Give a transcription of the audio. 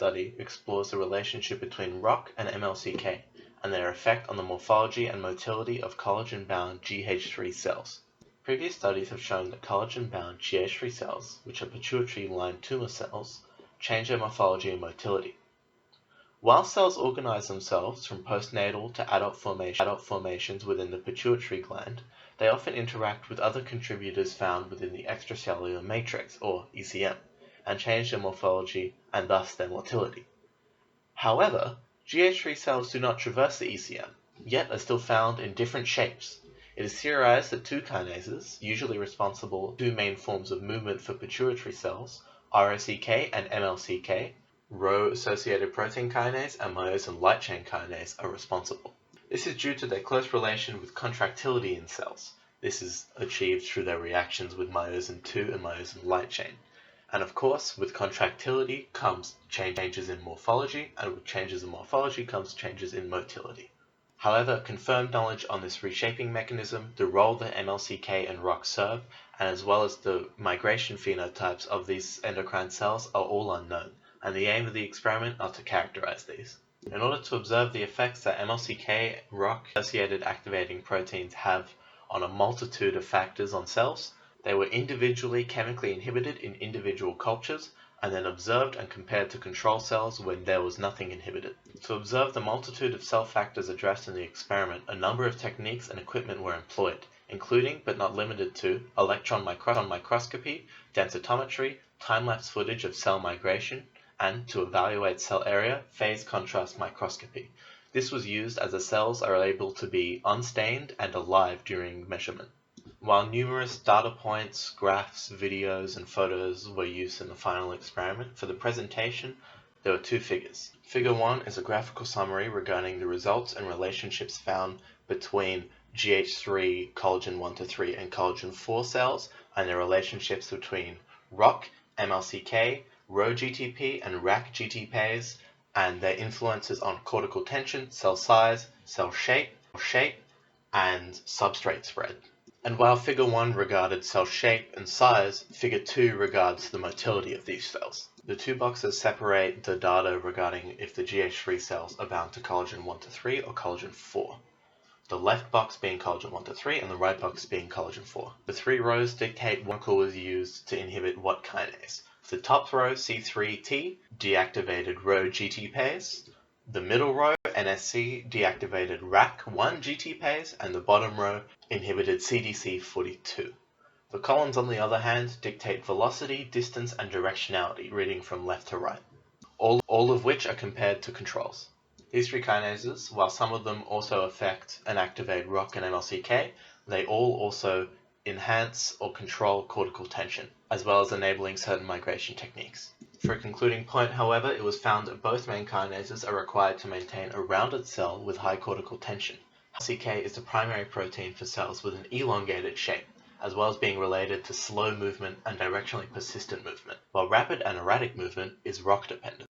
study explores the relationship between ROCK and MLCK and their effect on the morphology and motility of collagen-bound GH3 cells. Previous studies have shown that collagen-bound GH3 cells, which are pituitary-lined tumor cells, change their morphology and motility. While cells organize themselves from postnatal to adult formations within the pituitary gland, they often interact with other contributors found within the extracellular matrix, or ECM, and change their morphology and thus their motility. However, GH3 cells do not traverse the ECM, yet are still found in different shapes. It is theorized that two kinases, usually responsible for two main forms of movement for pituitary cells, ROCK and MLCK, Rho-associated protein kinase and Myosin light chain kinase, are responsible. This is due to their close relation with contractility in cells. This is achieved through their reactions with Myosin 2 and Myosin light chain. And of course, with contractility comes changes in morphology, and with changes in morphology comes changes in motility. However, confirmed knowledge on this reshaping mechanism, the role that MLCK and ROCK serve, and as well as the migration phenotypes of these endocrine cells are all unknown, and the aim of the experiment are to characterize these. In order to observe the effects that MLCK, ROCK, associated activating proteins have on a multitude of factors on cells, they were individually chemically inhibited in individual cultures, and then observed and compared to control cells when there was nothing inhibited. To observe the multitude of cell factors addressed in the experiment, a number of techniques and equipment were employed, including, but not limited to, electron microscopy, densitometry, time-lapse footage of cell migration, and, to evaluate cell area, phase contrast microscopy. This was used as the cells are able to be unstained and alive during measurement. While numerous data points, graphs, videos, and photos were used in the final experiment, for the presentation there were two figures. Figure 1 is a graphical summary regarding the results and relationships found between GH3, collagen 1-3, and collagen 4 cells, and the relationships between ROCK, MLCK, Rho-GTP, and RAC Gtpases, and their influences on cortical tension, cell size, cell shape, and substrate spread. And while Figure 1 regarded cell shape and size, Figure 2 regards the motility of these cells. The two boxes separate the data regarding if the GH3 cells are bound to collagen 1-3 or collagen 4. The left box being collagen 1-3 and the right box being collagen 4. The three rows dictate what molecule was used to inhibit what kinase. The top row, C3T, deactivated Rho-Gtpase. The middle row, NSC, deactivated RAC1 Gtpase, and the bottom row inhibited Cdc42. The columns, on the other hand, dictate velocity, distance, and directionality, reading from left to right, all of which are compared to controls. These three kinases, while some of them also affect and activate ROCK and MLCK, they all also enhance or control cortical tension, as well as enabling certain migration techniques. For a concluding point, however, it was found that both main kinases are required to maintain a rounded cell with high cortical tension. MLCK is the primary protein for cells with an elongated shape, as well as being related to slow movement and directionally persistent movement, while rapid and erratic movement is ROCK dependent.